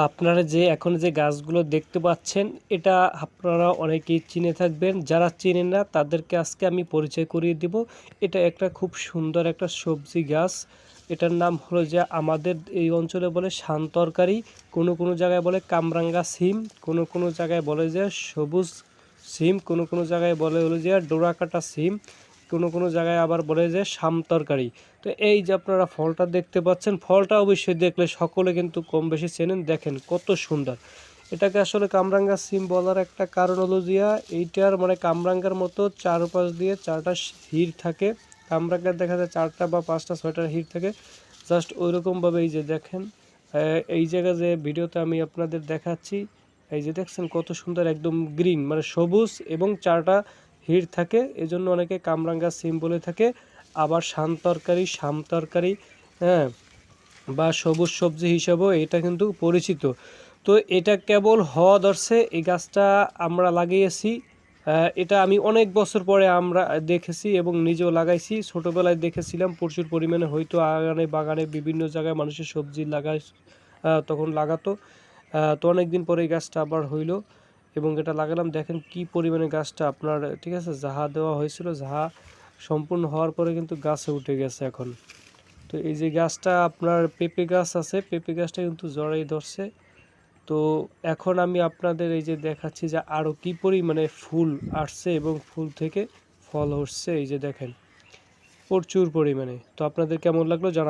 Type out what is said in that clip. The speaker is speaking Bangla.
আপনারা যে এখন যে গাছগুলো দেখতে পাচ্ছেন, এটা আপনারা অনেকেই চিনে থাকবেন। যারা চেনেন না তাদেরকে আজকে আমি পরিচয় করিয়ে দিব। এটা একটা খুব সুন্দর একটা সবজি গাছ। এটার নাম হলো যে আমাদের এই অঞ্চলে বলে শানতরকারি, কোনো জায়গায় বলে কামরাঙ্গা সিম, কোনো জায়গায় বলে যে সবুজ সিম, কোনো জায়গায় বলে হলো যে ডোরাকাটা সিম, কোনো জায়গায় আবার বলে যে শামতরকারি। তো এই যে আপনারা ফলটা দেখতে পাচ্ছেন, ফলটা অবশ্যই দেখলে সকলে কিন্তু কম বেশি চেনেন। দেখেন কত সুন্দর। এটাকে আসলে কামরাঙ্গা সিম বলার একটা কারণ হলো যে এইটার মানে কামরাঙ্গার মতো চারপাশ দিয়ে চারটা হির থাকে। কামরাঙ্গার দেখা যায় 4টা বা 5টা 6টা হির থাকে। জাস্ট ওইরকমভাবে এই যে দেখেন, এই জায়গায় যে ভিডিওতে আমি আপনাদের দেখাচ্ছি, এই যে দেখছেন কত সুন্দর একদম গ্রিন মানে সবুজ এবং 4টা হির থাকে, এজন্য অনেকে কামরাঙ্গা সিম বলে থাকে। আবার শাম তরকারি, হ্যাঁ, বা সবুজ সবজি হিসাবেও এটা কিন্তু পরিচিত। তো এটা কেবল হওয়া ধরছে, এই গাছটা আমরা লাগিয়েছি। এটা আমি অনেক বছর পরে আমরা দেখেছি এবং নিজেও লাগাইছি। ছোটোবেলায় দেখেছিলাম প্রচুর পরিমাণে হয়তো আগানে বাগানে বিভিন্ন জায়গায় মানুষের সবজি লাগায়, তখন লাগাতো। তো অনেক দিন পরে এই গাছটা আবার হইলো এবং এটা লাগালাম। দেখেন কি পরিমাণে গাছটা আপনার, ঠিক আছে, জাহা দেওয়া হয়েছিল, জাহা সম্পূর্ণ হওয়ার পরে কিন্তু গাছে উঠে গেছে এখন। তো এই যে গাছটা আপনার পেঁপে গাছ আছে, পেঁপে গাছটা কিন্তু জড়াই ধরছে। তো এখন আমি আপনাদের এই যে দেখাচ্ছি যে আরও কি পরিমাণে ফুল আসছে এবং ফুল থেকে ফল হচ্ছে, এই যে দেখেন প্রচুর পরিমাণে। তো আপনাদের কেমন লাগলো জানা।